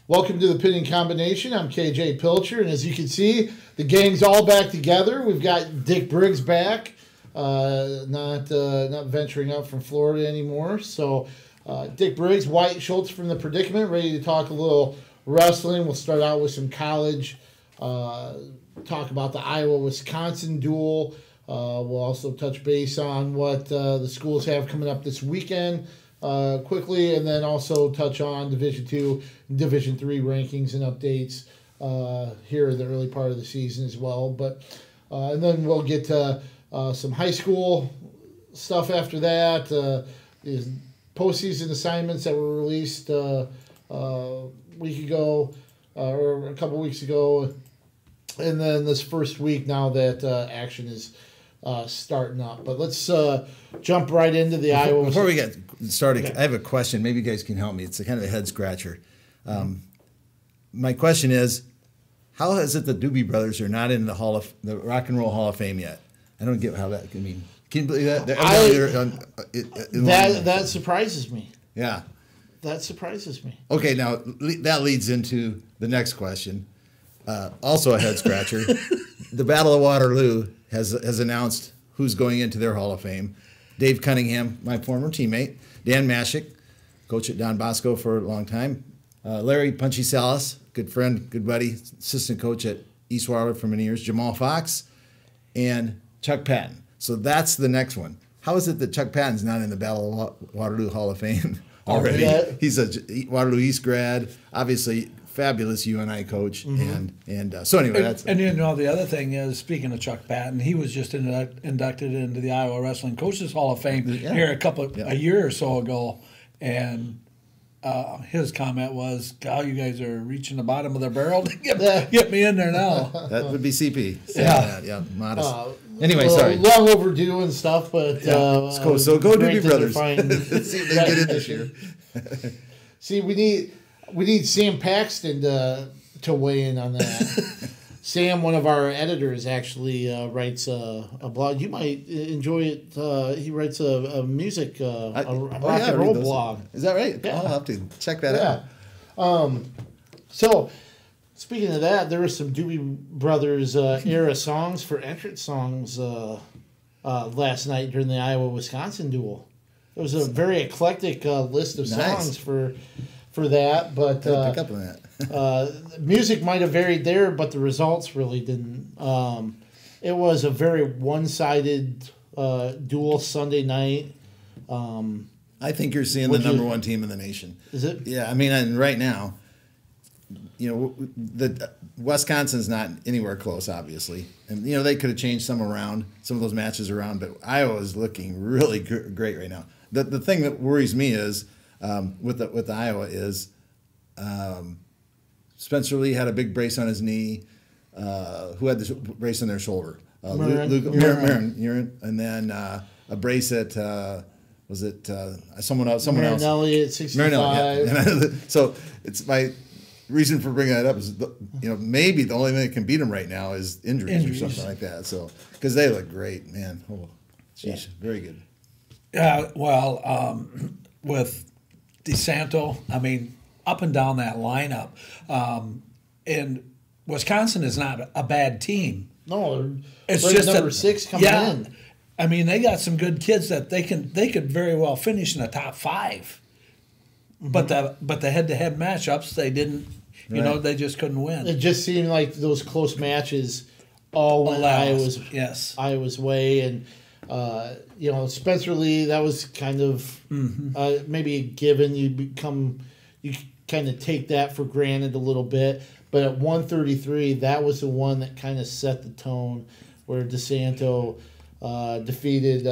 Welcome to the Pinning Combination. I'm KJ Pilcher, and as you can see, the gang's all back together. We've got Dick Briggs back, not venturing up from Florida anymore. So, Dick Briggs, Wyatt Schultz from The Predicament, ready to talk a little wrestling. We'll start out with some college, talk about the Iowa-Wisconsin duel. We'll also touch base on what the schools have coming up this weekend. Quickly, and then also touch on Division II, Division III rankings and updates here in the early part of the season as well. But and then we'll get to some high school stuff after that. Is postseason assignments that were released a week ago or a couple weeks ago, and then this first week now that action is starting up. But let's jump right into the Iowa. Before we get started, okay. I have a question. Maybe you guys can help me. It's a kind of a head scratcher. My question is, how is it the Doobie Brothers are not in the Rock and Roll Hall of Fame yet? I don't get how that can mean. Can you believe that? That surprises me. Yeah. That surprises me. Okay, now that leads into the next question. Also a head scratcher. The Battle of Waterloo has announced who's going into their Hall of Fame. Dave Cunningham, my former teammate. Dan Mashik, coach at Don Bosco for a long time. Larry Punchy Salas, good friend, good buddy, assistant coach at East Waterloo for many years. Jamal Fox, and Chuck Patton. So that's the next one. How is it that Chuck Patton's not in the Battle of Waterloo Hall of Fame already? He's a Waterloo East grad, obviously fabulous UNI coach, and so anyway, that's. And you know, the other thing is, speaking of Chuck Patton, he was just inducted into the Iowa Wrestling Coaches Hall of Fame here a year or so ago, and his comment was, "God, you guys are reaching the bottom of the barrel to get me in there now." That would be CP. Yeah, modest. Anyway, sorry. Long overdue and stuff, but cool. So go Doobie Brothers. Let's see if they get in this year. See, we need Sam Paxton to weigh in on that. Sam, one of our editors, actually writes a blog. You might enjoy it. He writes a music, rock and roll blog. Is that right? Yeah. I'll have to check that out. So, speaking of that, there were some Doobie Brothers era songs for entrance songs last night during the Iowa-Wisconsin duel. It was a very eclectic list of songs for that, but pick up on that. music might have varied there, but the results really didn't. It was a very one-sided duel Sunday night. I think you're seeing the number one team in the nation. Is it? Yeah, I mean, and right now, you know, the Wisconsin's not anywhere close, obviously, and you know they could have changed some of those matches around, but Iowa is looking really great right now. The thing that worries me is with Iowa is Spencer Lee had a big brace on his knee. Who had the brace on their shoulder? Marin, and then a brace at was it someone else? Marinelli at 65. Yeah. So it's my reason for bringing that up is maybe the only thing that can beat them right now is injuries or something like that. So because they look great, man. Oh, geez, very good. Yeah, well, with DeSanto, I mean, up and down that lineup, and Wisconsin is not a bad team. No, it's just number 6 coming in. I mean, they got some good kids that they could very well finish in the top 5, but the head-to-head matchups they didn't. You know, they just couldn't win. It just seemed like those close matches all went Iowa's way, and. Spencer Lee, that was kind of maybe a given. You kind of take that for granted a little bit. But at 133, that was the one that kind of set the tone where DeSanto defeated,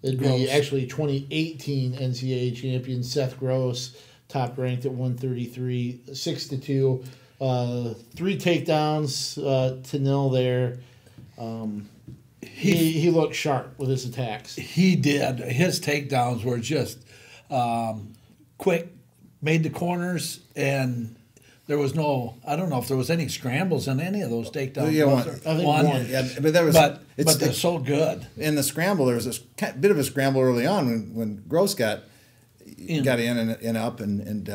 it'd be actually 2018 NCAA champion Seth Gross, top ranked at 133, 6-2. 3 takedowns to 0 there. He looked sharp with his attacks. He did. His takedowns were just quick, made the corners, and there was no. I don't know if there was any scrambles in any of those takedowns. Yeah, one. Yeah, but there was. But they're so good. In the scramble, there was a bit of a scramble early on when Gross got in and up, and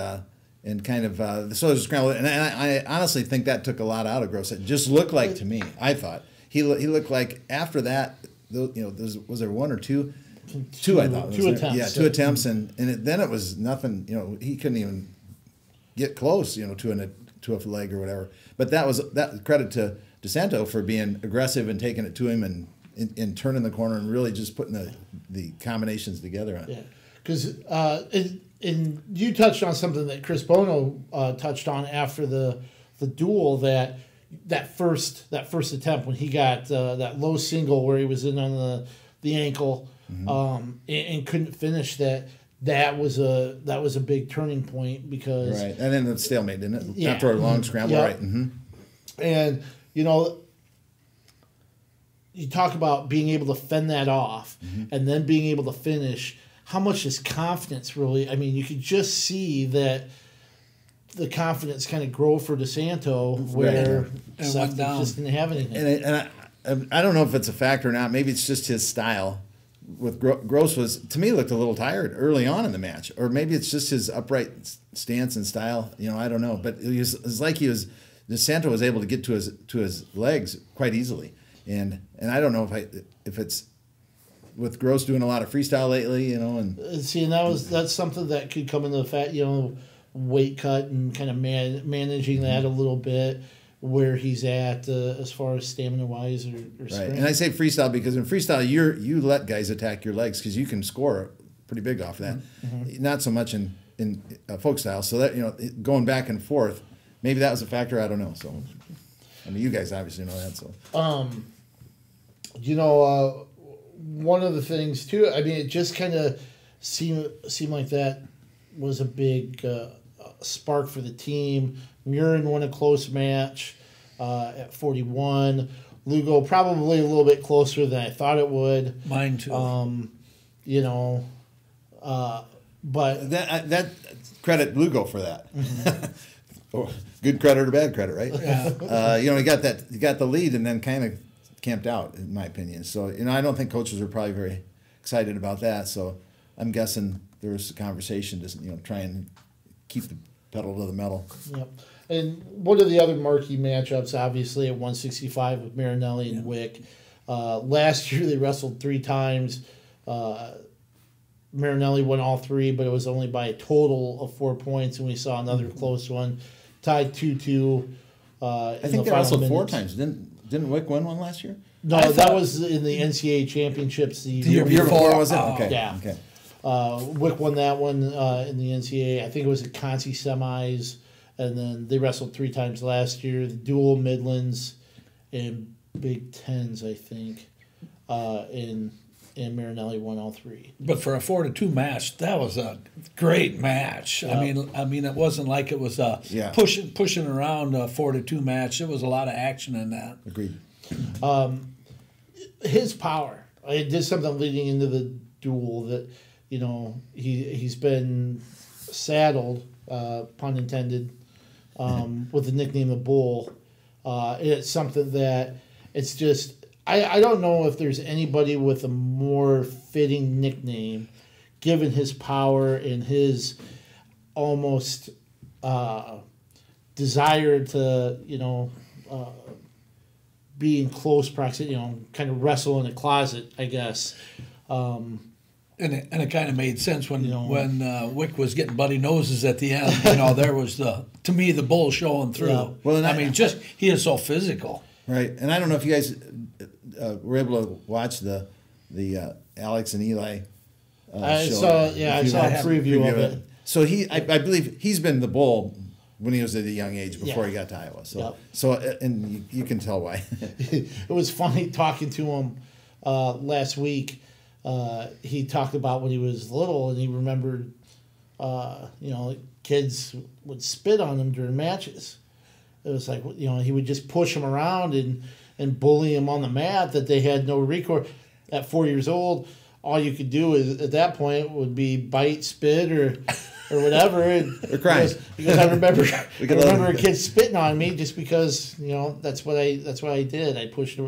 and kind of so it was scrambled. And I honestly think that took a lot out of Gross. It just looked like to me. I thought he looked like after that. Was there one or two? Two, I thought. Two attempts. Yeah, two attempts, and then it was nothing. He couldn't even get close. To a leg or whatever. But that credit to DeSanto for being aggressive and taking it to him and turning the corner and really just putting the combinations together. Yeah, because and you touched on something that Chris Bono touched on after the duel that first attempt when he got that low single where he was in on the ankle and couldn't finish that. That was a big turning point because right, and then the stalemate, didn't it? Yeah. After a long scramble, Yep. right? Mm-hmm. And you talk about being able to fend that off and then being able to finish. How much is confidence really? I mean, you could just see that the confidence kind of grow for DeSanto where Seth just didn't have anything. And I don't know if it's a factor or not. Maybe it's just his style. With Gross looked a little tired early on in the match, or maybe it's just his upright stance and style. I don't know. But it's like DeSanto was able to get to his legs quite easily, and I don't know if it's with Gross doing a lot of freestyle lately, and see, and that's something that could come into the fact, weight cut and kind of managing that a little bit. Where he's at as far as stamina wise or strength. Right, and I say freestyle because in freestyle you let guys attack your legs because you can score pretty big off that. Mm-hmm. Not so much in folk style. So that going back and forth, maybe that was a factor. I don't know. So, I mean, you guys obviously know that. So, one of the things too. I mean, it just kind of seemed like that was a big spark for the team. Murin won a close match at 41. Lugo probably a little bit closer than I thought it would. Mine too. But that credit Lugo for that. Mm-hmm. Good credit or bad credit, right? Yeah. He got the lead and then kind of camped out, in my opinion. So I don't think coaches are probably very excited about that. So I'm guessing there was a conversation to try and keep the pedal to the metal. Yep. And one of the other marquee matchups, obviously, at 165 with Marinelli and Wick. Last year they wrestled 3 times. Marinelli won all 3, but it was only by a total of 4 points, and we saw another close one. Tied 2-2. I think they wrestled 4 times. Didn't Wick win one last year? No, that was in the NCAA championships the year before, was it? Okay. Yeah. Okay. Wick won that one in the NCAA. I think it was at Conci semis, and then they wrestled 3 times last year. The dual Midlands and Big Tens, I think, and Marinelli won all 3. But for a 4-2 match, that was a great match. Yeah. I mean, it wasn't like it was pushing around a 4-2 match. There was a lot of action in that. Agreed. His power. I did something leading into the duel that, he's been saddled, pun intended, with the nickname of Bull. It's something that it's just, I don't know if there's anybody with a more fitting nickname, given his power and his almost desire to, be in close proximity, kind of wrestle in a closet, I guess. And it kind of made sense when Wick was getting bloody noses at the end. There was to me the Bull showing through. Yeah. Well, he is so physical. Right, and I don't know if you guys were able to watch the Alex and Eli. I show. saw a preview of it. So I believe he's been the Bull when he was at a young age before he got to Iowa. So and you can tell why. It was funny talking to him last week. He talked about when he was little, and he remembered, kids would spit on him during matches. It was like, he would just push him around and bully him on the mat that they had no recourse. At 4 years old, all you could do at that point would be bite, spit, or whatever. Or cry. Because I remember a kid spitting on me just because, that's what I did. I pushed,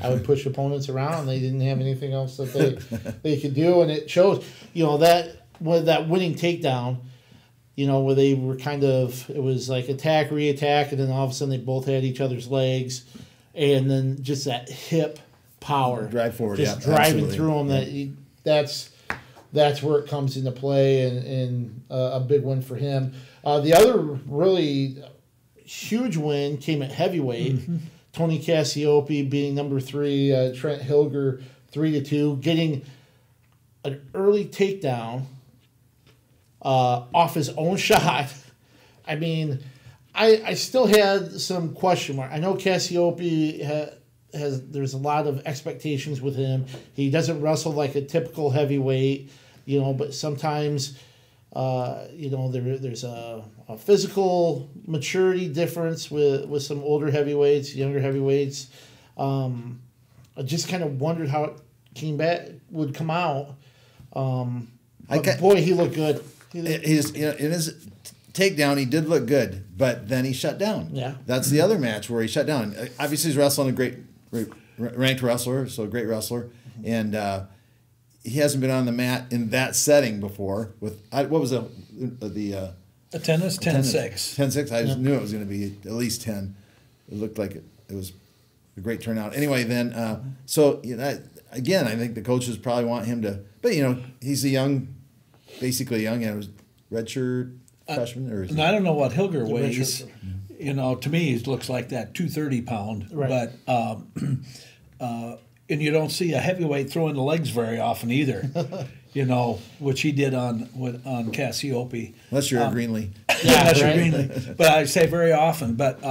I would push opponents around. They didn't have anything else that they could do, and it shows, that winning takedown, where they were it was like attack, re-attack, and then all of a sudden they both had each other's legs, and then just that hip power. Drive forward, just yeah, driving absolutely. through them. That's where it comes into play, and a big win for him. The other really huge win came at heavyweight. Mm-hmm. Tony Cassiope beating number 3 Trent Hilger 3-2, getting an early takedown off his own shot. I mean, I still had some question mark. I know Cassiope there's a lot of expectations with him. He doesn't wrestle like a typical heavyweight, but sometimes, there's a physical maturity difference with some older heavyweights, younger heavyweights. I just kind of wondered how it would come out. Boy, he looked good. In his takedown, he did look good, but then he shut down. Yeah. That's the other match where he shut down. Obviously, he's wrestling a great ranked wrestler, so a great wrestler, and he hasn't been on the mat in that setting before. What was the attendance? 10-6. 10-6. I just knew it was going to be at least 10. It looked like it was a great turnout. Anyway, then again, I think the coaches probably want him to, but he's basically young. It was redshirt freshman, or I don't know what Hilger weighs. To me, he looks like that 230 pound. Right. But and you don't see a heavyweight throwing the legs very often either. Which he did on Cassiope. Unless you're a Greenlee. Yeah, unless you're Greenlee. But I say very often. But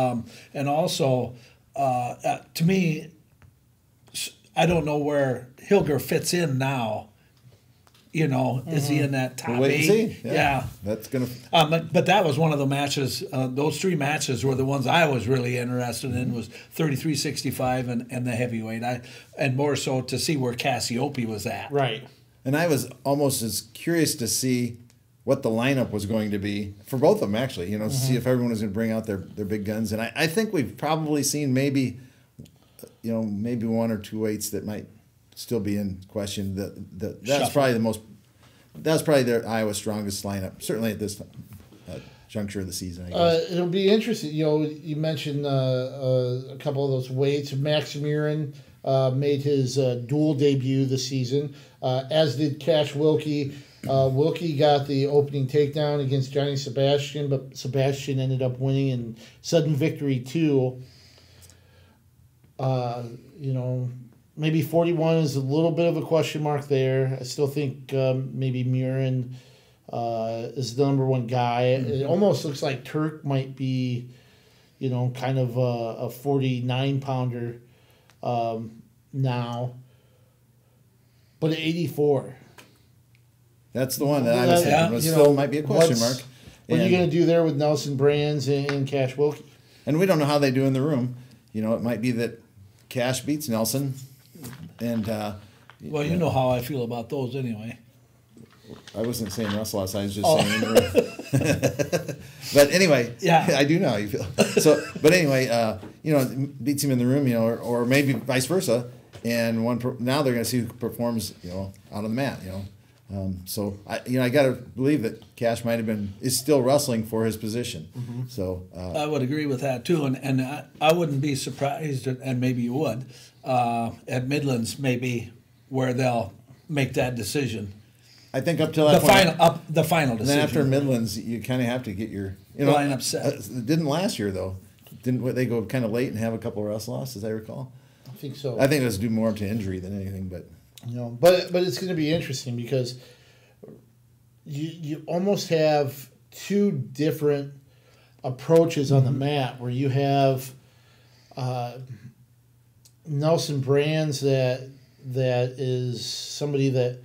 and also, to me, I don't know where Hilger fits in now. Is he in that top wait 8? And see. Yeah. That's gonna. But that was one of the matches. Those 3 matches were the ones I was really interested in. Was 33-65 and the heavyweight. And more so to see where Cassiope was at. Right. And I was almost as curious to see what the lineup was going to be for both of them, actually. To see if everyone was going to bring out their big guns. And I think we've probably seen maybe 1 or 2 weights that might still be in question. That's probably their Iowa strongest lineup, certainly at this juncture of the season, I guess. It'll be interesting. You mentioned a couple of those weights. Max Murin made his dual debut this season, as did Cash Wilkie. Wilkie got the opening takedown against Johnny Sebastian, but Sebastian ended up winning in sudden victory too. Maybe 41 is a little bit of a question mark there. I still think maybe Murin is the number 1 guy. It almost looks like Turk might be, kind of a 49-pounder now. But at 84. That's the one that I was thinking. It still might be a question mark. What are you going to do there with Nelson Brands and Cash Wilkie? And we don't know how they do in the room. It might be that Cash beats Nelson. And well, you know how I feel about those anyway. I wasn't saying wrestle us. I was just saying in the room. But anyway, yeah, I do know how you feel. So, but anyway, beats him in the room, or maybe vice versa. And now they're going to see who performs, out on the mat, So I got to believe that Cash is still wrestling for his position. Mm-hmm. So I would agree with that too, and I wouldn't be surprised, and maybe you would, at Midlands maybe where they'll make that decision. I think up till that point, the final decision. And then after Midlands, you kind of have to get your lineup set. It didn't last year though. Didn't they go kind of late and have a couple of wrestle-offs, as I recall? I think so. I think it was due more to injury than anything, but. But it's going to be interesting because you almost have 2 different approaches on the mat where you have Nelson Brands that is somebody that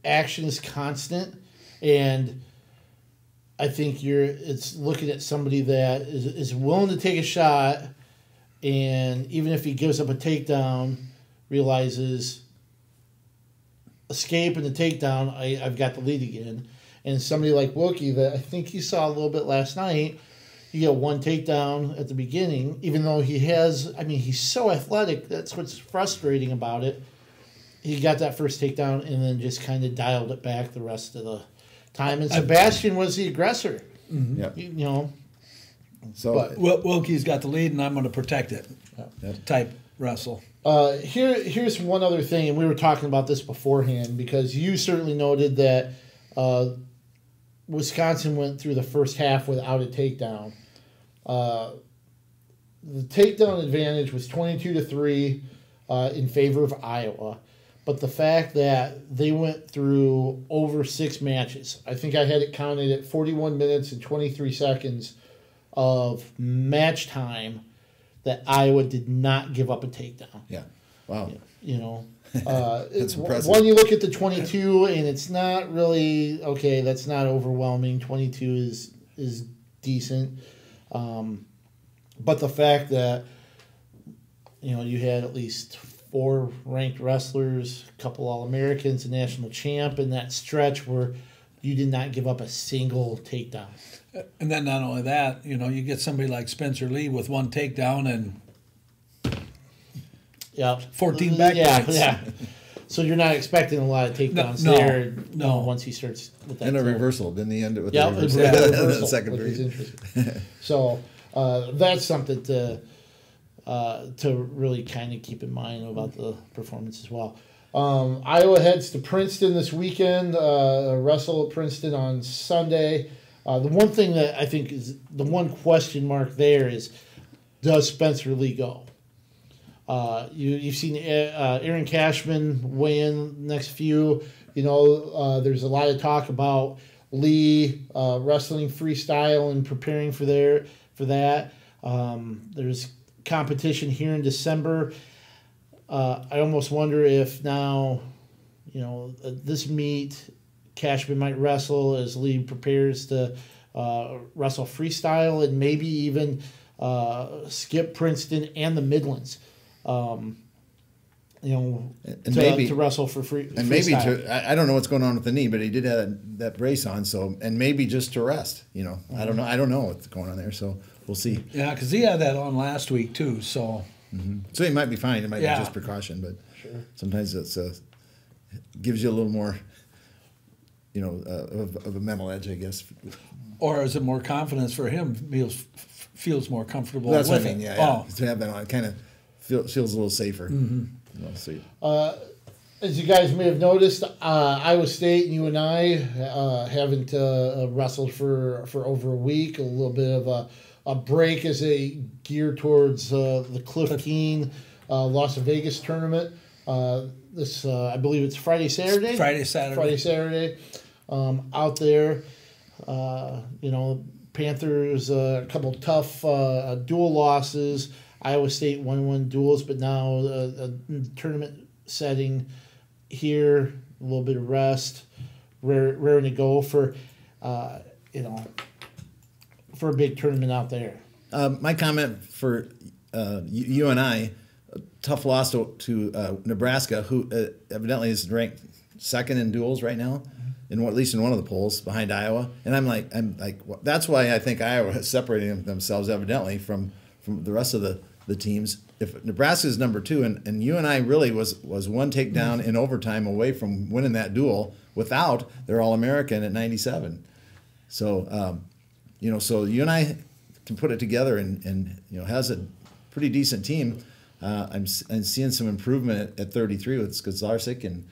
action is constant, and I think it's looking at somebody that is willing to take a shot, and even if he gives up a takedown, realizes escape and the takedown, I've got the lead again. And somebody like Wilkie that I think you saw a little bit last night, he got 1 takedown at the beginning, even though he's so athletic. That's what's frustrating about it. He got that first takedown and then just kind of dialed it back the rest of the time, and Sebastian was the aggressor. Yep. You know, So But- Wilkie's got the lead, and I'm going to protect it. Yep. Type Russell. here's one other thing, and we were talking about this beforehand because you certainly noted that Wisconsin went through the first half without a takedown. The takedown advantage was 22-3 in favor of Iowa, but the fact that they went through over 6 matches, I think I had it counted at 41 minutes and 23 seconds of match time, that Iowa did not give up a takedown. yeah, wow. You know, That's impressive. When you look at the 22, and it's not really okay. That's not overwhelming. 22 is decent, but the fact that you had at least 4 ranked wrestlers, a couple All-Americans, a national champ in that stretch where you did not give up a single takedown. And then not only that, you get somebody like Spencer Lee with 1 takedown and Yeah, 14 backbreaks. Yeah. So you're not expecting a lot of takedowns No, there. no. Once he starts with that. And a zone. reversal. Didn't he end it with Yeah, a reversal? it's a In the reversal, second which is period. interesting. So that's something to really kind of keep in mind about the performance as well. Iowa heads to Princeton this weekend. Wrestle at Princeton on Sunday. The one thing that I think is the one question mark there is, does Spencer Lee go? You've seen Aaron Cashman weigh in next few. There's a lot of talk about Lee wrestling freestyle and preparing for that. There's competition here in December. I almost wonder if now, this meet, Cashman might wrestle as Lee prepares to wrestle freestyle and maybe even skip Princeton and the Midlands. To wrestle for free. And maybe I don't know what's going on with the knee, but he did have that brace on. So, and maybe just to rest. I don't know. I don't know what's going on there. So we'll see. Yeah, because he had that on last week too. So, So he might be fine. It might Yeah. be just precaution, but Sure. sometimes it's gives you a little more, of a mental edge, I guess. or is it more confidence for him? Feels more comfortable. That's with what I mean. it. Yeah. To have that on, kind of feels a little safer. So As you guys may have noticed, Iowa State and UNI haven't wrestled for over a week. A little bit of a break as they gear towards the Cliff Keen Las Vegas tournament. This I believe it's Friday, Saturday. Friday, Saturday. Out there, Panthers a couple tough dual losses. Iowa State 1-1 duels, but now a tournament setting here, a little bit of rest, raring to go for a big tournament out there. my comment for you and I, tough loss to Nebraska, who evidently is ranked second in duels right now, at least in one of the polls behind Iowa. And I'm like, well, that's why I think Iowa is separating themselves evidently from the rest of the teams. If Nebraska is number 2, and UNI really was one takedown in overtime away from winning that duel without their All-American at 97. So, so UNI can put it together and has a pretty decent team. I'm seeing some improvement at 33 with Skazarczyk, and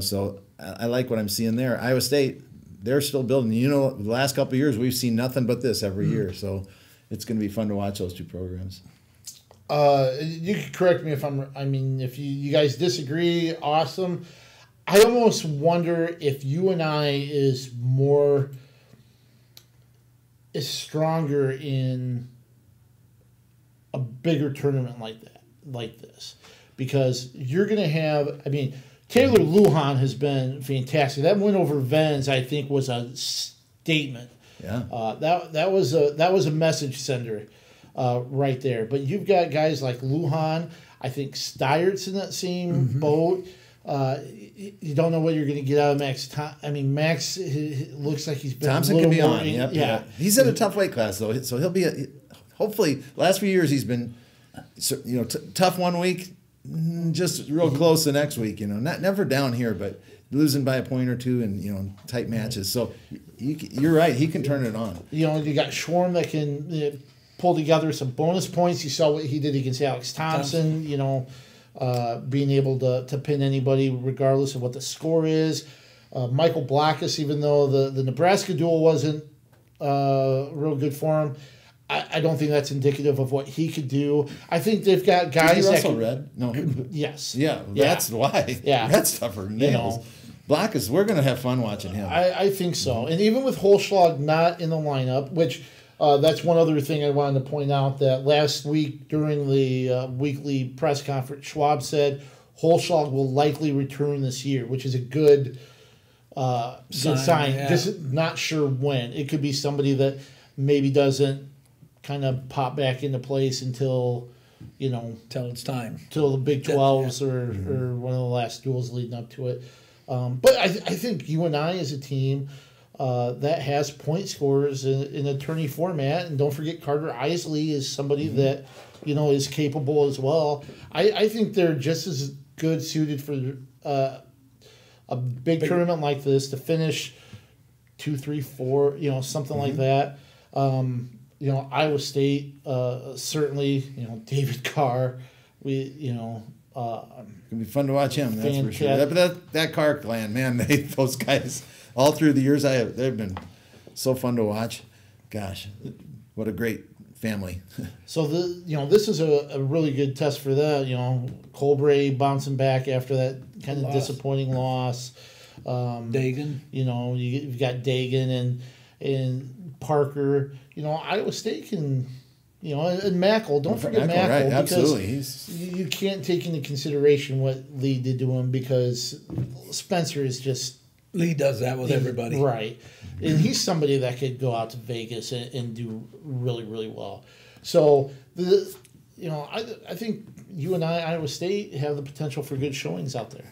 so I like what I'm seeing there. Iowa State, they're still building. The last couple of years we've seen nothing but this every year, so it's going to be fun to watch those two programs. You can correct me if you guys disagree, awesome. I almost wonder if UNI is stronger in a bigger tournament like this, because you're going to have. Taylor Lujan has been fantastic. That win over Venz, I think, was a statement. Yeah. That was a message sender. Right there. But you've got guys like Lujan. I think Steyert's in that same boat. You don't know what you're going to get out of Max. Max looks like he's been Thompson a little can be more on. Yeah. He's in a tough weight class, though, so he'll be hopefully, last few years he's been tough one week, just real close the next week. Never down here, but losing by a point or two in tight matches. So you're right. He can turn it on. You got Schwarm that can pull together some bonus points. You saw what he did against Alex Thompson. Being able to pin anybody regardless of what the score is. Michael Blackus, even though the Nebraska duel wasn't real good for him, I don't think that's indicative of what he could do. I think they've got guys Did he that wrestle can, Red? No. Yes. Yeah, that's why. Yeah. Red's tougher than nails. Blackus, we're going to have fun watching him. I think so. And even with Holschlag not in the lineup, which that's one other thing I wanted to point out, that last week during the weekly press conference, Schwab said Holschlag will likely return this year, which is a good sign. Yeah. Just not sure when. It could be somebody that maybe doesn't kind of pop back into place until Till it's time. till the Big 12s or one of the last duels leading up to it. But I think UNI as a team that has point scorers in a tourney format, and don't forget Carter Isley is somebody that is capable as well. I think they're just as good suited for a big tournament like this to finish 2, 3, 4, something like that. Iowa State, certainly, David Carr, It'll be fun to watch him, that's for sure. That Carr clan, man, those guys, all through the years they've been so fun to watch. Gosh, what a great family. So this is a really good test for that. Colbray bouncing back after that kind of disappointing loss. Dagan. You've got Dagan and Parker. Iowa State can, and Mackel. Don't forget Mackel. Right, because absolutely. you can't take into consideration what Lee did to him, because Spencer is just Lee does that with everybody. Right. And he's somebody that could go out to Vegas and do really, really well. So, I think UNI, Iowa State have the potential for good showings out there.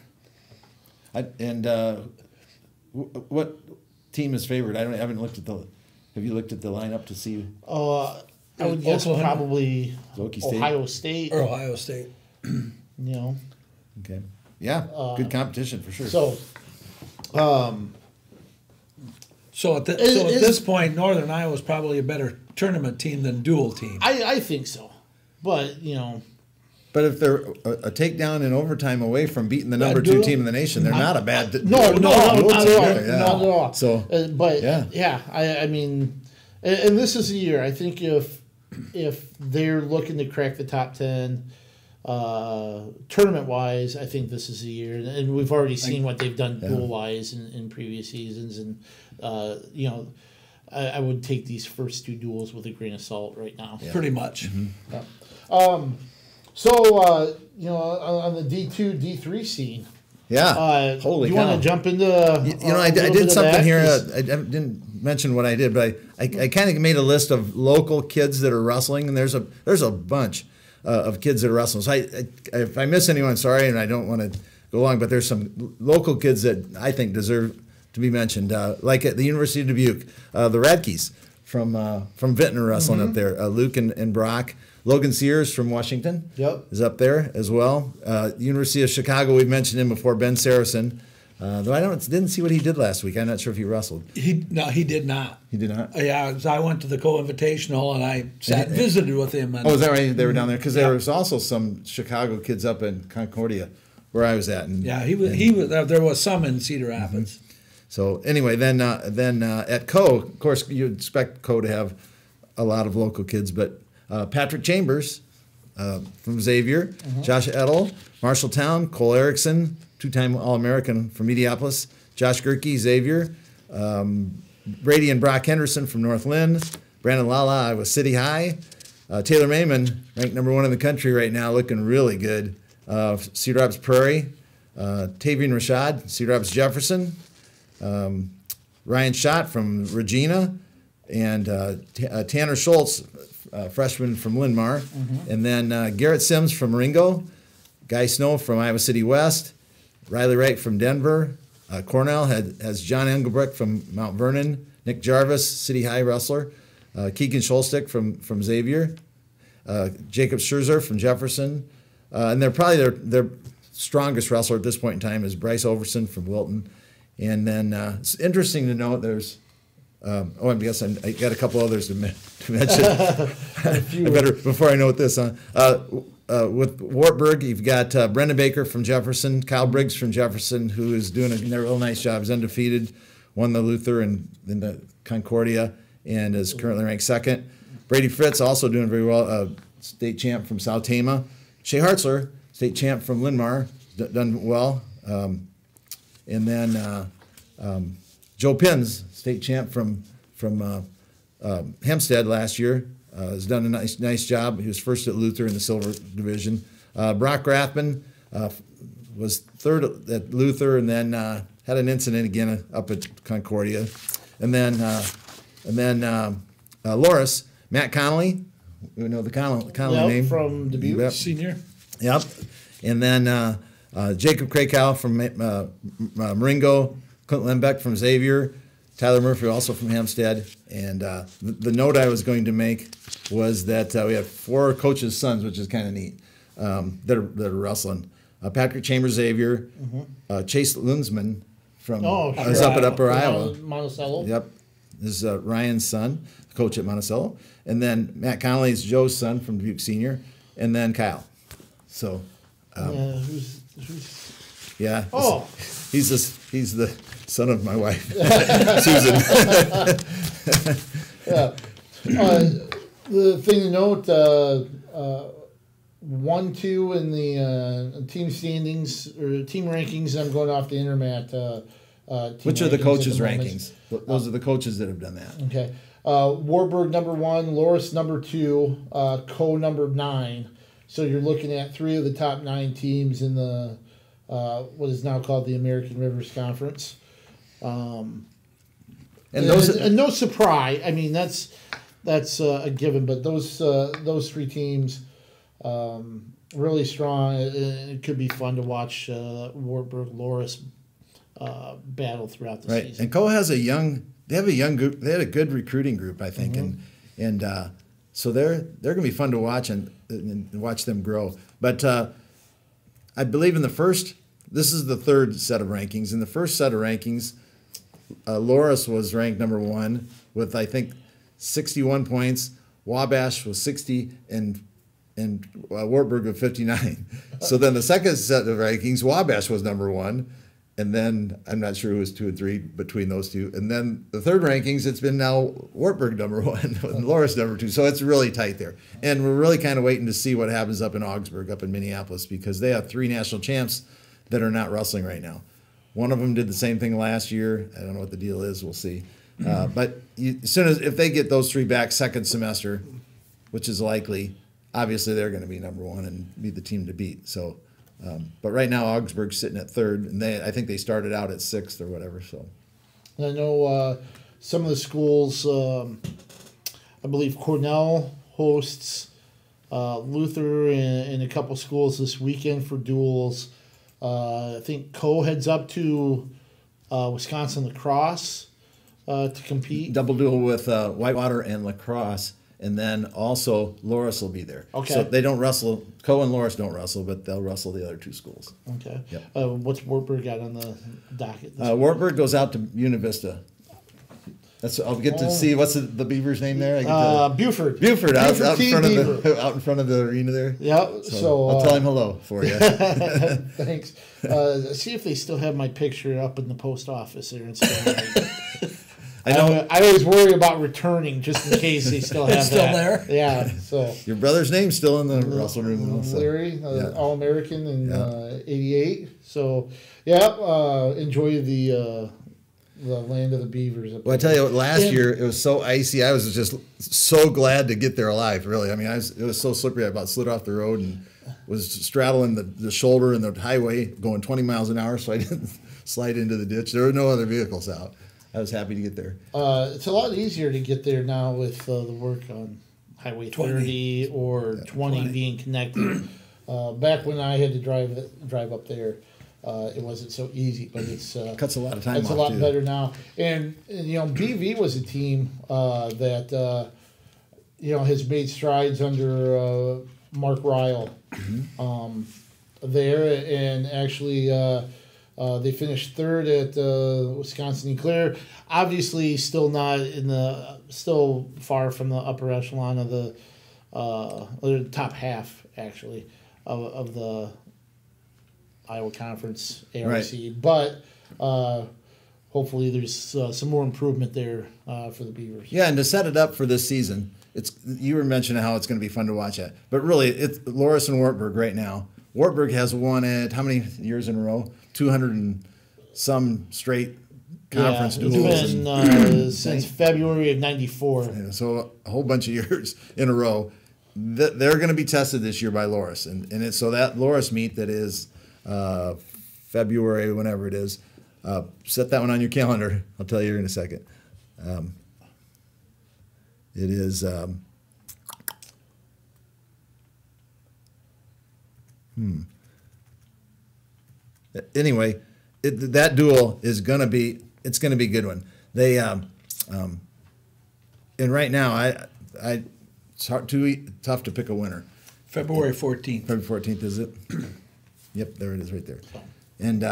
What team is favored? I haven't looked at the. Have you looked at the lineup to see? I would guess probably Ohio State. Or Ohio State. Okay. Yeah. Good competition for sure. So at this point, Northern Iowa is probably a better tournament team than dual team. I think so, but But if they're a takedown in overtime away from beating the number 2 team in the nation, they're not a bad. Not at all. So, I mean, and this is a year. I think if they're looking to crack the top 10 tournament wise, I think this is a year, and we've already seen what they've done dual wise in previous seasons, and I would take these first 2 duels with a grain of salt right now. Yeah. Pretty much. Mm-hmm. Yeah. So, on the D2, D3 scene. Yeah. Holy you cow. want to jump into I did something here. I didn't mention what I did, but I kind of made a list of local kids that are wrestling, and there's a bunch of kids that are wrestling. So if I miss anyone, sorry, and I don't want to go long, but there's some local kids that I think deserve to be mentioned, like at the University of Dubuque, the Radkes from Vintner wrestling up there, Luke and Brock. Logan Sears from Washington is up there as well. University of Chicago, we've mentioned him before, Ben Saracen. Though I didn't see what he did last week. I'm not sure if he wrestled. He did not. He did not? Yeah, I went to the co-invitational and I visited with him. And, is that right? They were down there? Because there was also some Chicago kids up in Concordia where I was at. And, he was. There was some in Cedar Rapids. Mm-hmm. So anyway, then at Co, of course, you'd expect Co to have a lot of local kids, but Patrick Chambers from Xavier, Josh Edel, Marshalltown, Cole Erickson, 2-time All-American from Mediapolis, Josh Gerke, Xavier, Brady and Brock Henderson from North Lynn, Brandon Lala, Iowa City High, Taylor Mayman, ranked number 1 in the country right now, looking really good, Cedar Rapids Prairie, Tavian Rashad, Cedar Rapids Jefferson, Ryan Schott from Regina, and Tanner Schultz, freshman from Linn-Mar, and then Garrett Sims from Ringo, Guy Snow from Iowa City West, Riley Wright from Denver, Cornell has John Engelbrecht from Mount Vernon, Nick Jarvis, City High wrestler, Keegan Scholstick from Xavier, Jacob Scherzer from Jefferson, and they're strongest wrestler at this point in time is Bryce Overson from Wilton. And then it's interesting to note there's, I guess I got a couple others to mention. I better, before I note this, with Wartburg, you've got Brendan Baker from Jefferson, Kyle Briggs from Jefferson, who is doing a real nice job. He's undefeated, won the Luther and then the Concordia, and is currently ranked second. Brady Fritz also doing very well, state champ from South Tama. Shea Hartzler, state champ from Linmar, done well. And then Joe Pins, state champ from Hempstead last year, has done a nice job. He was first at Luther in the silver division. Brock Rathman was third at Luther, and then had an incident again up at Concordia. And then Loris, Matt Connolly, we know the Connolly name from Dubuque. Yep. Senior. Yep. And then Jacob Krakow from Marengo, Clint Lembeck from Xavier, Tyler Murphy also from Hempstead. And the note I was going to make was that we have 4 coaches' sons, which is kind of neat, that are wrestling. Patrick Chambers Xavier, Chase Lundsman from is up at Upper Iowa. Monticello. Yep. This is Ryan's son, coach at Monticello. And then Matt Connolly is Joe's son from Dubuque Senior. And then Kyle. So, who's yeah. Oh. He's the son of my wife, Susan. Yeah. The thing to note, 1-2 in the team standings or team rankings. I'm going off the Intermat. Which are the coaches' rankings? Those are the coaches that have done that. Okay. Warburg number 1, Loris number 2, Co number 9. So you're looking at 3 of the top 9 teams in the what is now called the American Rivers Conference. And no surprise. I mean, that's a given. But those 3 teams really strong. It could be fun to watch Wartburg Loris battle throughout the season. And Co has they have a young group. They had a good recruiting group, I think, and so they're going to be fun to watch and watch them grow. But I believe in the first. This is the 3rd set of rankings. In the first set of rankings, Loris was ranked number 1 with, I think, 61 points. Wabash was 60 and Wartburg with 59. So then the second set of rankings, Wabash was number 1. And then I'm not sure who was 2 and 3 between those two. And then the 3rd rankings, it's been now Wartburg number 1 and Loris number 2. So it's really tight there. And we're really kind of waiting to see what happens up in Augsburg, up in Minneapolis, because they have 3 national champs that are not wrestling right now. One of them did the same thing last year. I don't know what the deal is. We'll see. But as soon as if they get those 3 back second semester, which is likely, obviously they're going to be number 1 and be the team to beat. So. But right now, Augsburg's sitting at 3rd, and I think they started out at 6th or whatever. So, I know some of the schools. I believe Cornell hosts Luther and a couple schools this weekend for duels. I think Co heads up to Wisconsin Lacrosse to compete. Double duel with Whitewater and Lacrosse. And then also Loris will be there. Okay. So they don't wrestle. Co and Loris don't wrestle, but they'll wrestle the other 2 schools. Okay. Yep. What's Wartburg got on the docket? Wartburg goes out to Univista. I'll get to see what's the Beaver's name there. Buford. Buford out Beaver. out in front of the arena there. Yeah. So I'll tell him hello for you. Thanks. See if they still have my picture up in the post office there in Stone. I always worry about returning just in case they still have still that. there. Yeah. So your brother's name's still in the wrestle room. Larry, All-American in '88. So enjoy the land of the Beavers. Well, I tell you what, last year it was so icy. I was just so glad to get there alive. Really, I mean, it was so slippery. I about slid off the road and was straddling the shoulder in the highway, going 20 miles an hour, so I didn't slide into the ditch. There were no other vehicles out. I was happy to get there. It's a lot easier to get there now with the work on Highway 30 or 20 being connected. Back when I had to drive up there, it wasn't so easy, but it's cuts a lot of time. It's a lot better now. And BV was a team that has made strides under Mark Ryle. there, and actually they finished third at Wisconsin Eau Claire. Obviously, still far from the upper echelon of the top half actually of the Iowa Conference ARC, but hopefully there's some more improvement there for the Beavers. Yeah, and to set it up for this season, you were mentioning how it's going to be fun to watch it, but really it's Loras and Wartburg right now. Wartburg has won it how many years in a row? 200 and some straight conference duels. It's been since February of '94. Yeah, so a whole bunch of years in a row. They're going to be tested this year by Loras, and so that Loras meet that is February, whenever it is. Set that one on your calendar. I'll tell you in a second. It is. Anyway, that duel is gonna be. It's gonna be a good one. They and right now, it's tough to pick a winner. February 14th. February 14th, is it? Yep, there it is, right there. And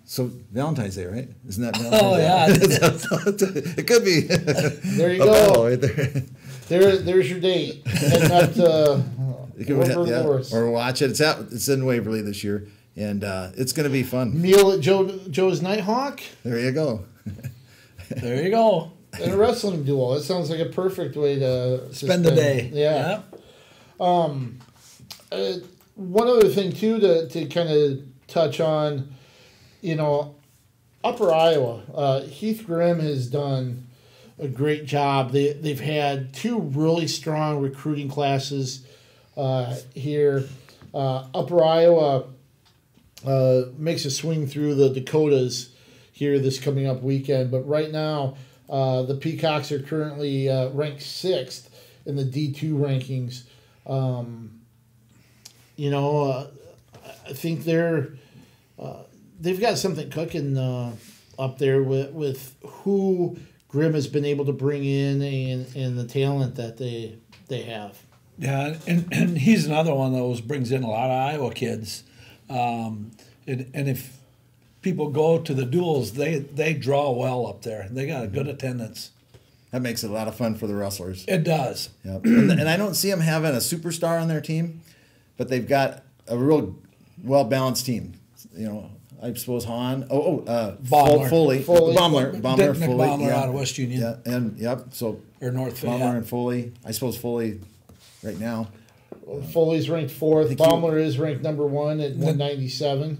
so Valentine's Day, right? Isn't that Valentine's Day? It could be. There you go. Right there. There's your date. Heading up to or watch it. It's in Waverly this year, and it's going to be fun. Meal at Joe's Nighthawk. There you go. There you go. And a wrestling duel. That sounds like a perfect way to spend the day. Yeah. One other thing too to kind of touch on, Upper Iowa, Heath Grimm has done a great job. They've had two really strong recruiting classes here. Upper Iowa makes a swing through the Dakotas here this coming up weekend, but right now the Peacocks are currently ranked 6th in the D2 rankings. I think they've got something cooking up there with who Grimm has been able to bring in and the talent that they have. Yeah, and he's another one that brings in a lot of Iowa kids. And if people go to the duels, they draw well up there. They got a good attendance. That makes it a lot of fun for the wrestlers. It does. Yep. And I don't see them having a superstar on their team, but they've got a real well-balanced team. I suppose Hahn. Baumler. Foley. Baumler. Dick Foley. Baumler out of West Union. Yeah, and so or North Fayette. Baumler and Foley. I suppose Foley right now. Foley's ranked 4th. Baumler is ranked number 1 at 197.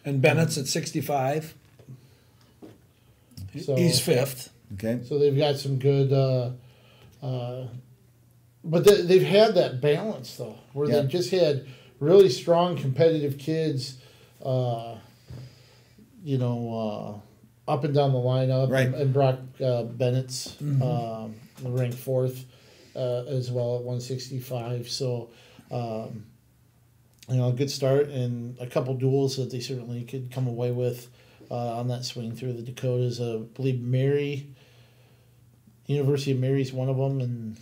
And Bennett's at 65. So, he's 5th. Okay. So they've got some good, but they've had that balance though, where they've just had really strong competitive kids, up and down the lineup. Right. And Brock Bennett's ranked 4th as well at 165. So, a good start and a couple duels that they certainly could come away with on that swing through the Dakotas. I believe University of Mary's one of them, and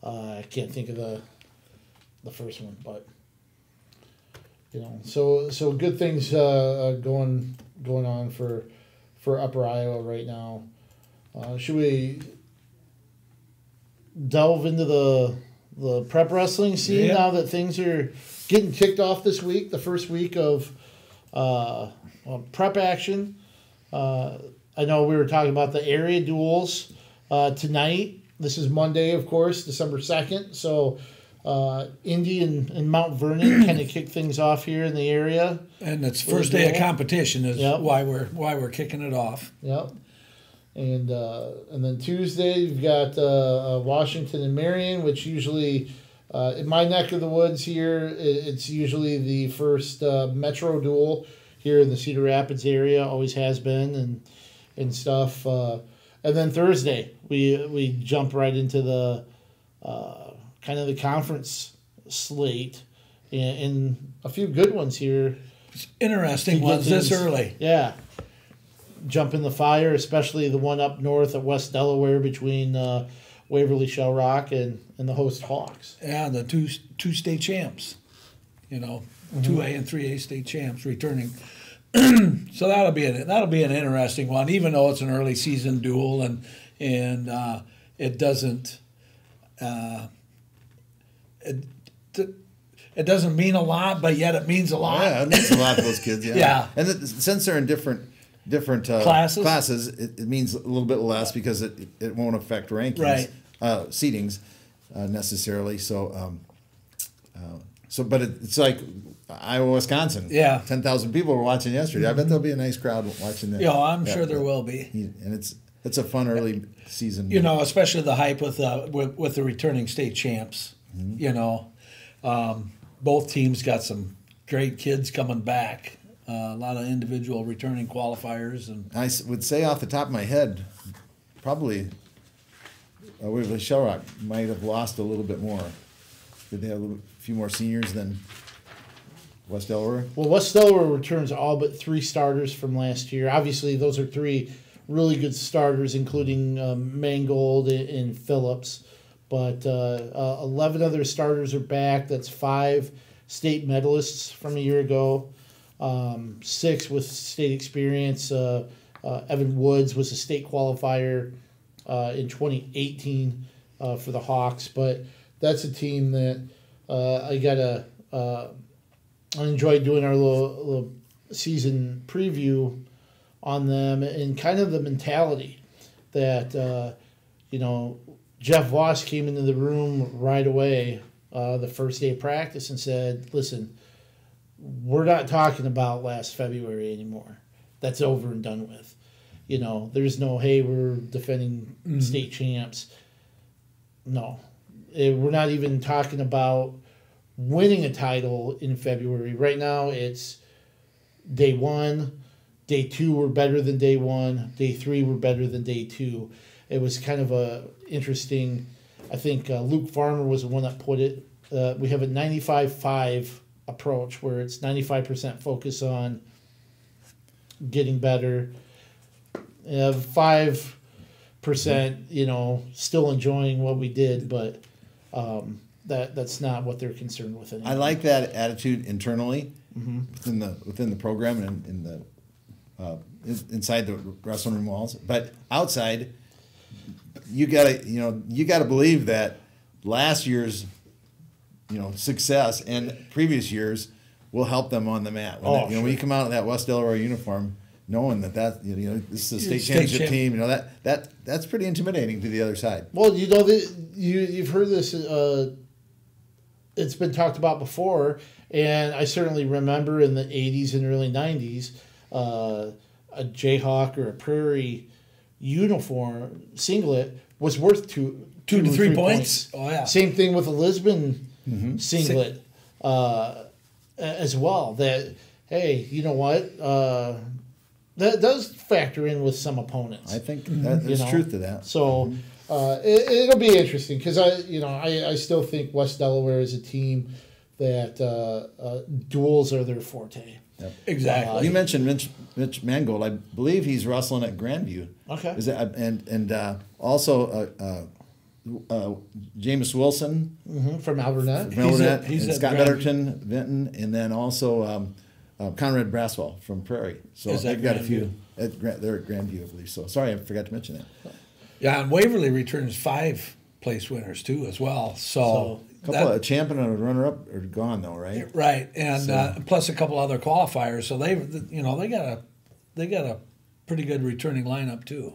I can't think of the first one, but so good things going on for Upper Iowa right now. Should we delve into the prep wrestling scene now that things are getting kicked off this week, the first week of prep action? I know we were talking about the area duels tonight. This is Monday, of course, December 2nd. So Indy and Mount Vernon kind of kick things off here in the area. And it's first day of competition is why we're kicking it off. Yep. And then Tuesday you've got Washington and Marion, which usually in my neck of the woods here, it's usually the first Metro duel here in the Cedar Rapids area. Always has been and stuff. And then Thursday we jump right into the kind of the conference slate and a few good ones here. It's interesting ones this early. Yeah. Jump in the fire, especially the one up north at West Delaware between Waverly Shell Rock and the host Hawks. Yeah, the two state champs. 2A and 3A state champs returning. So that'll be an interesting one, even though it's an early season duel and it doesn't it doesn't mean a lot, but yet it means a lot. Yeah, it means a lot to those kids. Yeah, Yeah. And since they're in different Classes? it means a little bit less because it won't affect rankings, Right. Seedings necessarily. So, but it's like Iowa, Wisconsin. Yeah. 10,000 people were watching yesterday. I bet there'll be a nice crowd watching that. Yeah, I'm sure there will be. And it's a fun early season. Especially the hype with the returning state champs. Both teams got some great kids coming back. A lot of individual returning qualifiers, and I would say off the top of my head, probably Waverly Shell Rock might have lost a little bit more. Did they have a few more seniors than West Delaware? Well, West Delaware returns all but 3 starters from last year. Obviously, those are 3 really good starters, including Mangold and Phillips. But 11 other starters are back. That's 5 state medalists from a year ago. 6 with state experience. Evan Woods was a state qualifier in 2018 for the Hawks. But that's a team that I enjoyed doing our little season preview on them and kind of the mentality that, Jeff Voss came into the room right away the first day of practice and said, listen, we're not talking about last February anymore. That's over and done with. There's no, hey, we're defending state champs. No. We're not even talking about winning a title in February. Right now, it's day 1. Day 2 were better than day 1. Day 3 were better than day 2. It was kind of a interesting, I think Luke Farmer was the one that put it. We have a 95-5 approach where it's 95% focus on getting better. 5%, still enjoying what we did, but that's not what they're concerned with anymore. I like that attitude internally within the program and in the inside the wrestling room walls, but outside, you gotta believe that last year's success and previous years will help them on the mat. When you come out in that West Delaware uniform, knowing that this is a state championship team, that's pretty intimidating to the other side. Well, you've heard this. It's been talked about before, and I certainly remember in the 80s and early 90s, a Jayhawk or a Prairie uniform singlet was worth 2 to 3 points. Oh yeah. Same thing with a Lisbon singlet as well. That, hey, you know what? That does factor in with some opponents. I think there's truth to that. So it'll be interesting because I still think West Delaware is a team that duels are their forte. Yep. Exactly. You mentioned Mitch Mangold. I believe he's wrestling at Grandview. Okay. Is that and also Jameis Wilson from Albernette. from Albernette, he's and at Scott Grandview. Betterton, Vinton, and then also Conrad Braswell from Prairie. So Is they've at got a Grandview. few. They're at Grandview, I believe. So sorry, I forgot to mention that. Yeah, and Waverly returns 5 place winners too as well. So A couple of champion and a runner-up are gone though, right? right, and plus a couple other qualifiers. So they got a pretty good returning lineup too.